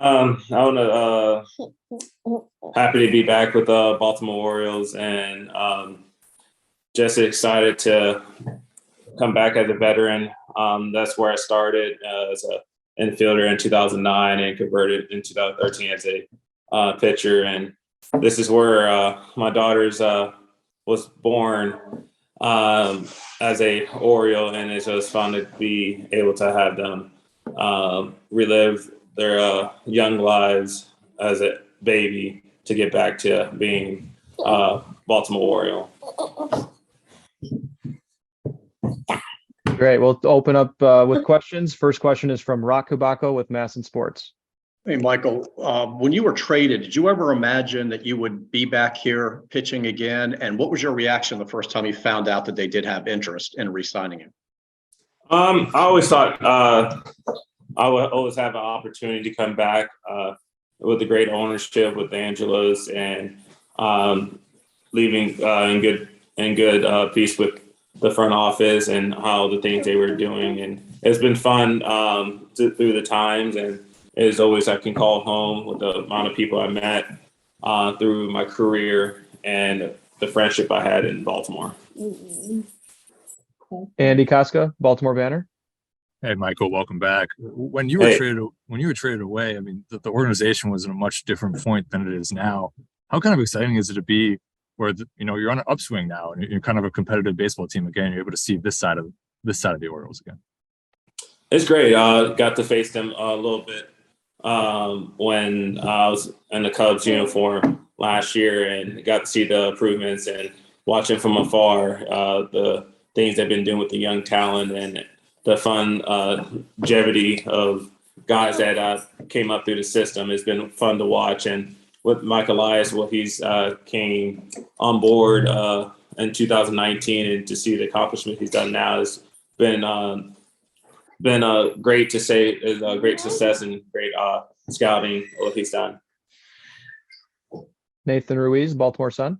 I want to happy to be back with the Baltimore Orioles, and just excited to come back as a veteran. That's where I started as an infielder in 2009 and converted in 2013 as a pitcher. And this is where my daughter's was born as a Oriole, and it's just fun to be able to have them relive their young lives as a baby to get back to being Baltimore Oriole. Great. We'll open up with questions. First question is from Rock Kubako with Masson Sports. Hey, Mychal, when you were traded, did you ever imagine that you would be back here pitching again? And what was your reaction the first time you found out that they did have interest in re-signing you? I always thought I would always have an opportunity to come back with the great ownership with Angelos, and leaving in good peace with the front office and how the things they were doing. And it's been fun through the times, and as always, I can call home with the amount of people I met through my career and the friendship I had in Baltimore. Andy Casca, Baltimore Banner. Hey, Mychal, welcome back. When you were traded away, I mean, the organization was in a much different point than it is now. How kind of exciting is it to be where you're on an upswing now, and you're kind of a competitive baseball team again? You're able to see this side of the Orioles again. It's great. Got to face them a little bit when I was in the Cubs uniform last year, and got to see the improvements and watching from afar the things they've been doing with the young talent and the fun longevity of guys that came up through the system. It's been fun to watch. And with Mike Elias, what he's came on board in 2019, and to see the accomplishment he's done now has been great to say. Is a great success and great scouting what he's done. Nathan Ruiz, Baltimore Sun.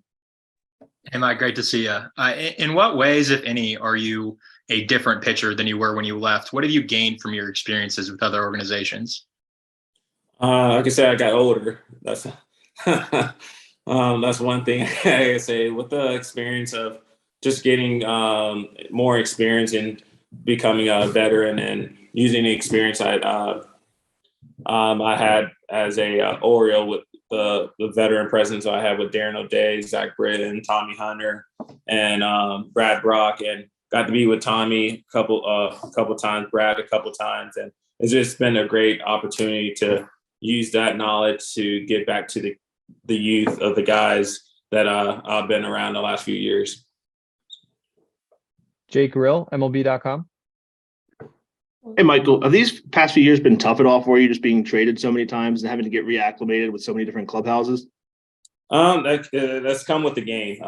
Hey, Mike, great to see you. In what ways, if any, are you a different pitcher than you were when you left? What have you gained from your experiences with other organizations? Like I said, I got older. That's one thing I can say. With the experience of just getting more experience in becoming a veteran and using the experience I had as a Oriole with the veteran presence I had with Darren O'Day, Zach Britton, Tommy Hunter, and Brad Brock, and got to be with Tommy a couple times, Brad a couple times, and it's just been a great opportunity to use that knowledge to get back to the youth of the guys that I've been around the last few years. Jake Grill, MLB.com. Hey, Mychal, have these past few years been tough at all for you, just being traded so many times and having to get reacclimated with so many different clubhouses? That's come with the game.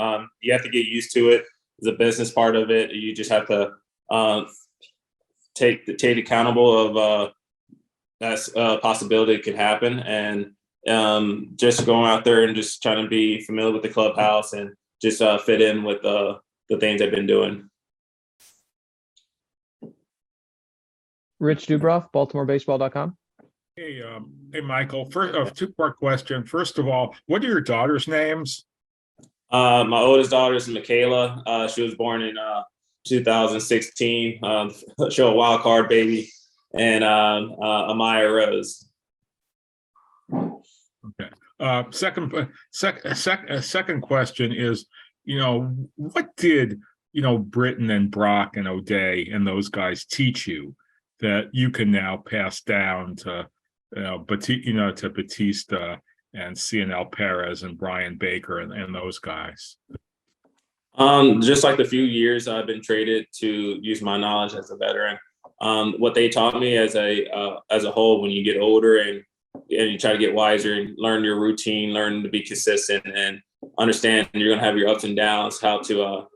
You have to get used to it. It's a business part of it. You just have to take accountable of that's a possibility it could happen, and just going out there and just trying to be familiar with the clubhouse and just fit in with the things they've been doing. Rich Dubroff, BaltimoreBaseball.com. Hey, Mychal. First, two-part question. First of all, what are your daughters' names? My oldest daughter is Mychal. She was born in 2016. She's a wild card baby, and Amaya Rose. Okay. Second question is, what did Britton and Brock and O'Day and those guys teach you that you can now pass down to to Batista and Cionel Perez and Brian Baker and those guys? Just like the few years I've been traded to use my knowledge as a veteran. What they taught me as a whole, when you get older and you try to get wiser and learn your routine, learn to be consistent and understand you're going to have your ups and downs, how to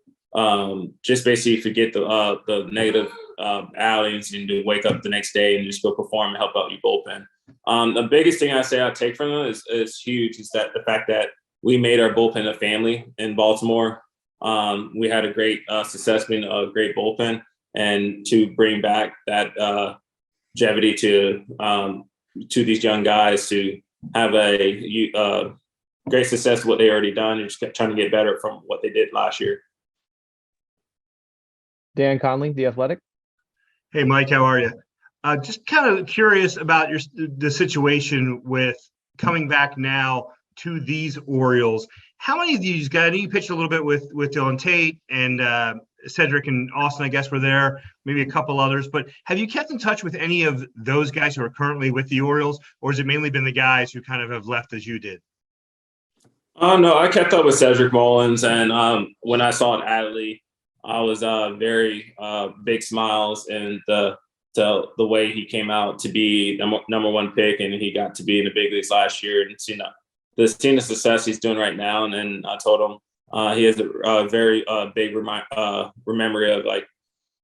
just basically forget the negative outings and to wake up the next day and just go perform and help out your bullpen. The biggest thing I say I take from them is huge, is that the fact that we made our bullpen a family in Baltimore. We had a great success being a great bullpen, and to bring back that longevity to to these young guys to have a great success with what they already done and just kept trying to get better from what they did last year. Dan Conley, The Athletic. Hey, Mike, how are you? Just kind of curious about the situation with coming back now to these Orioles. How many of these guys? I know you pitched a little bit with Dylan Tate and Cedric and Austin, I guess, were there, maybe a couple others. But have you kept in touch with any of those guys who are currently with the Orioles, or has it mainly been the guys who kind of have left as you did? No, I kept up with Cedric Mullins, and when I saw it Adley, I was very big smiles, and the way he came out to be number one pick, and he got to be in the big leagues last year, and seeing the success he's doing right now. And then I told him he has a very big memory of, like,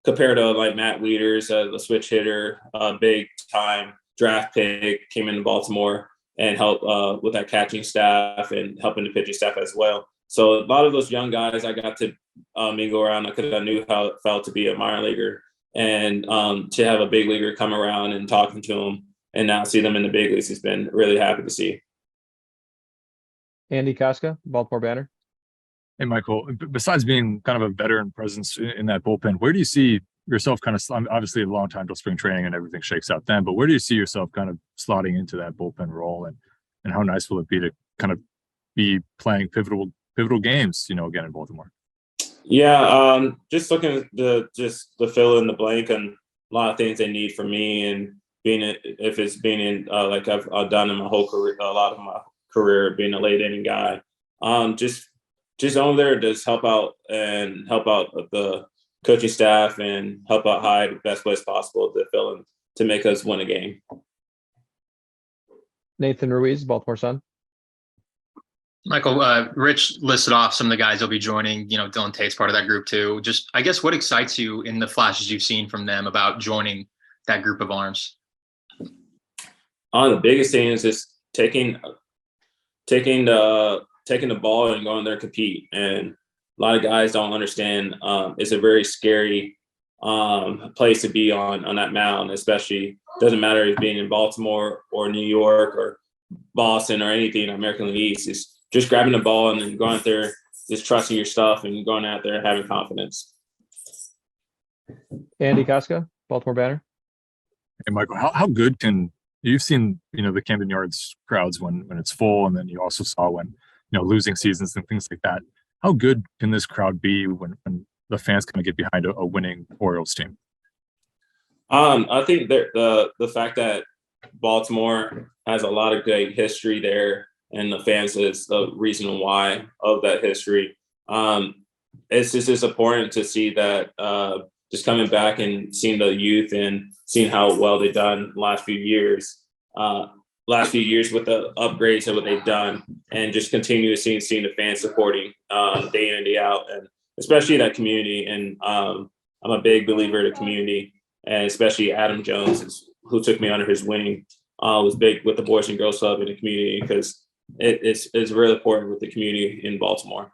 compared to like Matt Wieters, the switch hitter, big time draft pick, came into Baltimore and helped with that catching staff and helping the pitching staff as well. So a lot of those young guys I got to mingle around because I knew how it felt to be a minor leaguer, and to have a big leaguer come around and talking to them and now see them in the big leagues has been really happy to see. Andy Casca, Baltimore Banner. Hey, Mychal, besides being kind of a veteran presence in that bullpen, where do you see yourself kind of, obviously a long time till spring training and everything shakes out then, but where do you see yourself kind of slotting into that bullpen role, and how nice will it be to kind of be playing pivotal games, again in Baltimore? Yeah, just looking to fill in the blank on a lot of things they need from me, and if it's being in like I've done in my whole career, a lot of my career, being a late inning guy, just over there to just help out the coaching staff and help out High the best place possible to fill in to make us win a game. Nathan Ruiz, Baltimore Sun. Mychal, Rich listed off some of the guys that'll be joining. Dylan Tate's part of that group too. Just, I guess, what excites you in the flashes you've seen from them about joining that group of arms? The biggest thing is just taking the ball and going there to compete. And a lot of guys don't understand. It's a very scary place to be on that mound, especially doesn't matter if being in Baltimore or New York or Boston or anything, American League East. It's just grabbing the ball and then going out there, just trusting your stuff and going out there and having confidence. Andy Casca, Baltimore Banner. Hey, Mychal, how good can you've seen, the Camden Yards crowds when it's full, and then you also saw when, losing seasons and things like that. How good can this crowd be when the fans kind of get behind a winning Orioles team? I think that the fact that Baltimore has a lot of great history there, and the fans is the reason why of that history. It's just important to see that just coming back and seeing the youth and seeing how well they've done the last few years with the upgrades and what they've done, and just continue to seeing the fans supporting day in and day out, and especially that community. And I'm a big believer in the community, and especially Adam Jones, who took me under his wing, was big with the Boys and Girls Club in the community, because it's really important with the community in Baltimore.